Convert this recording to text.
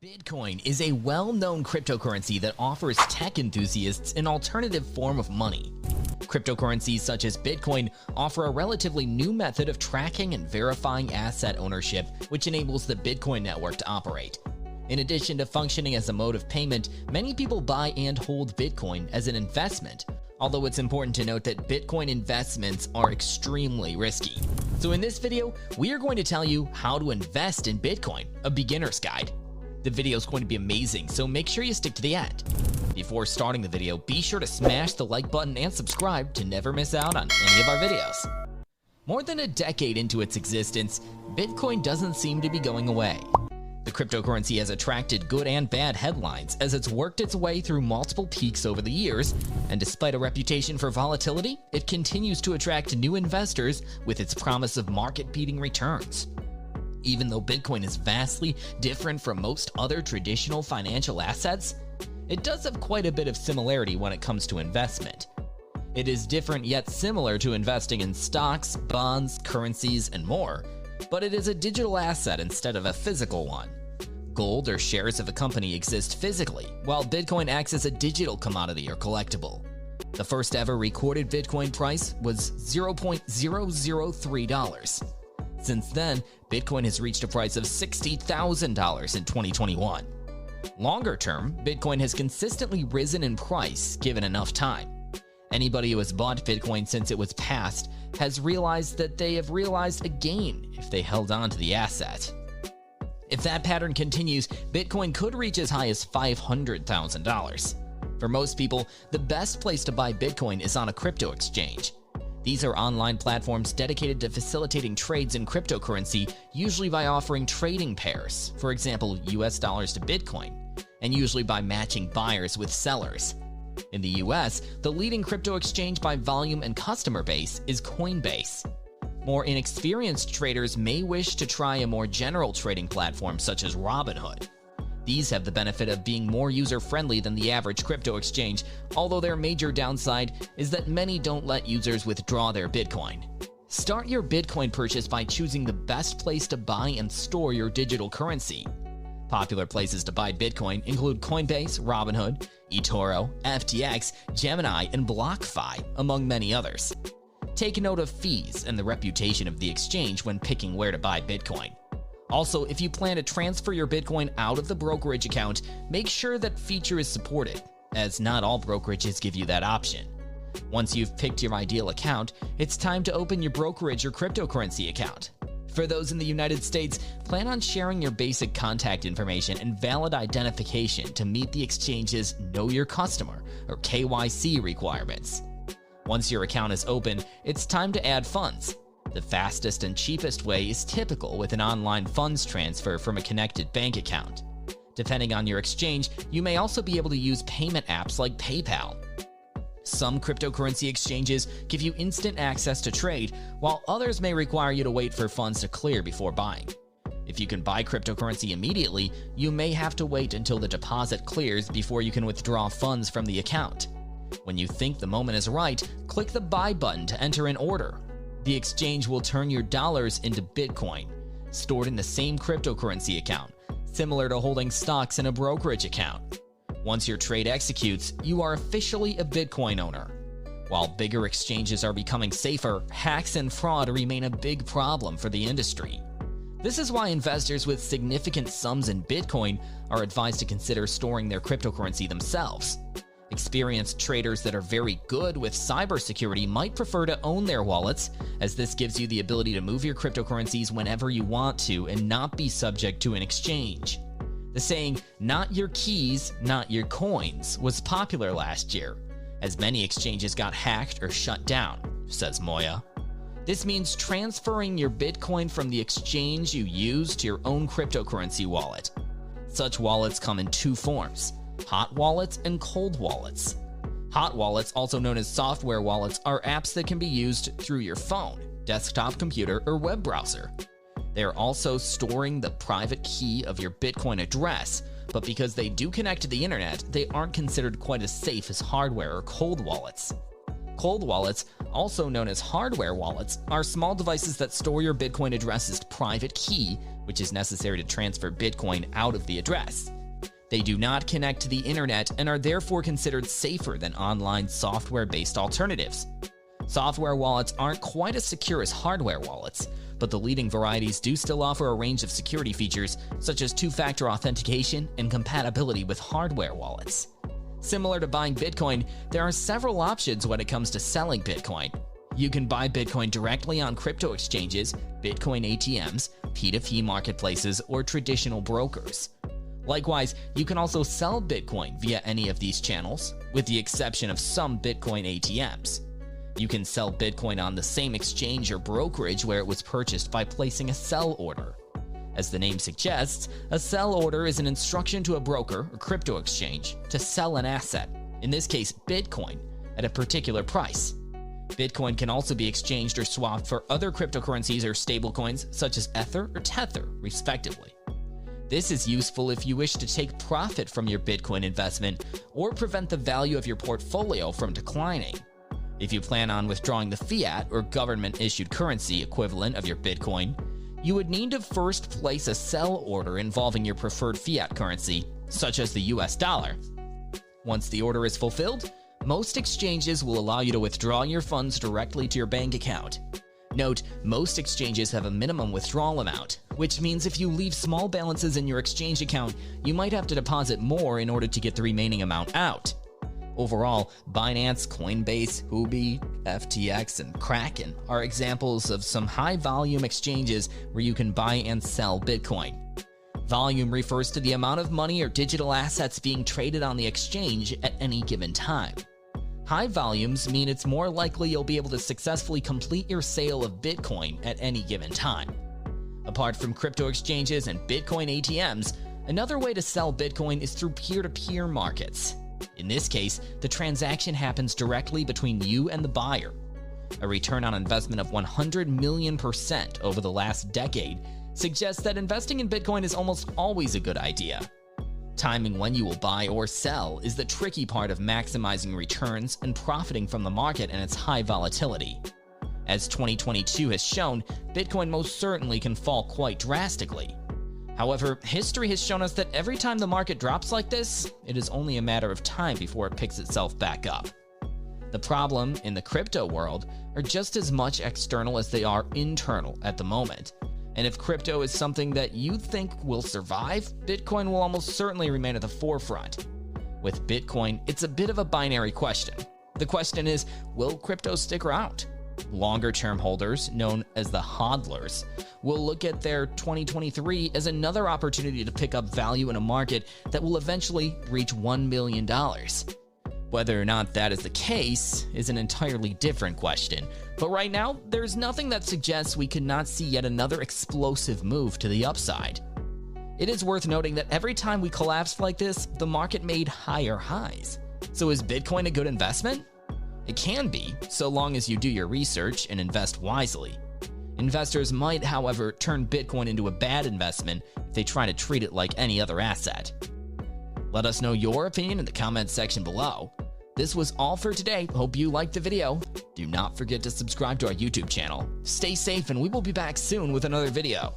Bitcoin is a well-known cryptocurrency that offers tech enthusiasts an alternative form of money. Cryptocurrencies such as Bitcoin offer a relatively new method of tracking and verifying asset ownership, which enables the Bitcoin network to operate. In addition to functioning as a mode of payment, many people buy and hold Bitcoin as an investment, although it's important to note that Bitcoin investments are extremely risky. So in this video, we are going to tell you how to invest in Bitcoin, a beginner's guide. The video is going to be amazing, so make sure you stick to the end. Before starting the video, be sure to smash the like button and subscribe to never miss out on any of our videos. More than a decade into its existence, Bitcoin doesn't seem to be going away. The cryptocurrency has attracted good and bad headlines as it's worked its way through multiple peaks over the years, and despite a reputation for volatility, it continues to attract new investors with its promise of market-beating returns. Even though Bitcoin is vastly different from most other traditional financial assets, it does have quite a bit of similarity when it comes to investment. It is different yet similar to investing in stocks, bonds, currencies, and more, but it is a digital asset instead of a physical one. Gold or shares of a company exist physically, while Bitcoin acts as a digital commodity or collectible. The first ever recorded Bitcoin price was $0.003. Since then, Bitcoin has reached a price of $60,000 in 2021. Longer term, Bitcoin has consistently risen in price given enough time. Anybody who has bought Bitcoin since it was passed has realized that they have realized a gain if they held on to the asset. If that pattern continues, Bitcoin could reach as high as $500,000. For most people, the best place to buy Bitcoin is on a crypto exchange. These are online platforms dedicated to facilitating trades in cryptocurrency, usually by offering trading pairs, for example, US dollars to Bitcoin, and usually by matching buyers with sellers. In the US, the leading crypto exchange by volume and customer base is Coinbase. More inexperienced traders may wish to try a more general trading platform such as Robinhood. These have the benefit of being more user-friendly than the average crypto exchange, although their major downside is that many don't let users withdraw their Bitcoin. Start your Bitcoin purchase by choosing the best place to buy and store your digital currency. Popular places to buy Bitcoin include Coinbase, Robinhood, eToro, FTX, Gemini, and BlockFi, among many others. Take note of fees and the reputation of the exchange when picking where to buy Bitcoin. Also, if you plan to transfer your Bitcoin out of the brokerage account, make sure that feature is supported, as not all brokerages give you that option. Once you've picked your ideal account, it's time to open your brokerage or cryptocurrency account. For those in the United States, plan on sharing your basic contact information and valid identification to meet the exchange's Know Your Customer or KYC requirements. Once your account is open, it's time to add funds. The fastest and cheapest way is typical with an online funds transfer from a connected bank account. Depending on your exchange, you may also be able to use payment apps like PayPal. Some cryptocurrency exchanges give you instant access to trade, while others may require you to wait for funds to clear before buying. If you can buy cryptocurrency immediately, you may have to wait until the deposit clears before you can withdraw funds from the account. When you think the moment is right, click the buy button to enter an order. The exchange will turn your dollars into Bitcoin, stored in the same cryptocurrency account, similar to holding stocks in a brokerage account. Once your trade executes, you are officially a Bitcoin owner. While bigger exchanges are becoming safer, hacks and fraud remain a big problem for the industry. This is why investors with significant sums in Bitcoin are advised to consider storing their cryptocurrency themselves. Experienced traders that are very good with cybersecurity might prefer to own their wallets, as this gives you the ability to move your cryptocurrencies whenever you want to and not be subject to an exchange. The saying, "not your keys, not your coins," was popular last year, as many exchanges got hacked or shut down, says Moya. This means transferring your Bitcoin from the exchange you use to your own cryptocurrency wallet. Such wallets come in two forms: hot wallets and cold wallets. Hot wallets, also known as software wallets, are apps that can be used through your phone, desktop computer, or web browser. They are also storing the private key of your Bitcoin address, but because they do connect to the internet, they aren't considered quite as safe as hardware or cold wallets. Cold wallets, also known as hardware wallets, are small devices that store your Bitcoin address's private key, which is necessary to transfer Bitcoin out of the address. They do not connect to the internet and are therefore considered safer than online software-based alternatives. Software wallets aren't quite as secure as hardware wallets, but the leading varieties do still offer a range of security features such as two-factor authentication and compatibility with hardware wallets. Similar to buying Bitcoin, there are several options when it comes to selling Bitcoin. You can buy Bitcoin directly on crypto exchanges, Bitcoin ATMs, P2P marketplaces, or traditional brokers. Likewise, you can also sell Bitcoin via any of these channels, with the exception of some Bitcoin ATMs. You can sell Bitcoin on the same exchange or brokerage where it was purchased by placing a sell order. As the name suggests, a sell order is an instruction to a broker or crypto exchange to sell an asset, in this case Bitcoin, at a particular price. Bitcoin can also be exchanged or swapped for other cryptocurrencies or stablecoins such as Ether or Tether, respectively. This is useful if you wish to take profit from your Bitcoin investment or prevent the value of your portfolio from declining. If you plan on withdrawing the fiat or government-issued currency equivalent of your Bitcoin, you would need to first place a sell order involving your preferred fiat currency, such as the US dollar. Once the order is fulfilled, most exchanges will allow you to withdraw your funds directly to your bank account. Note, most exchanges have a minimum withdrawal amount, which means if you leave small balances in your exchange account, you might have to deposit more in order to get the remaining amount out. Overall, Binance, Coinbase, Huobi, FTX, and Kraken are examples of some high-volume exchanges where you can buy and sell Bitcoin. Volume refers to the amount of money or digital assets being traded on the exchange at any given time. High volumes mean it's more likely you'll be able to successfully complete your sale of Bitcoin at any given time. Apart from crypto exchanges and Bitcoin ATMs, another way to sell Bitcoin is through peer-to-peer markets. In this case, the transaction happens directly between you and the buyer. A return on investment of 100 million% over the last decade suggests that investing in Bitcoin is almost always a good idea. Timing when you will buy or sell is the tricky part of maximizing returns and profiting from the market and its high volatility. As 2022 has shown, Bitcoin most certainly can fall quite drastically. However, history has shown us that every time the market drops like this, it is only a matter of time before it picks itself back up. The problem in the crypto world are just as much external as they are internal at the moment. And if crypto is something that you think will survive, Bitcoin will almost certainly remain at the forefront. With Bitcoin, it's a bit of a binary question. The question is, will crypto stick around? Longer-term holders, known as the hodlers, will look at their 2023 as another opportunity to pick up value in a market that will eventually reach $1 million. Whether or not that is the case is an entirely different question, but right now, there's nothing that suggests we could not see yet another explosive move to the upside. It is worth noting that every time we collapsed like this, the market made higher highs. So is Bitcoin a good investment? It can be, so long as you do your research and invest wisely. Investors might, however, turn Bitcoin into a bad investment if they try to treat it like any other asset. Let us know your opinion in the comments section below. This was all for today. Hope you liked the video. Do not forget to subscribe to our YouTube channel. Stay safe and we will be back soon with another video.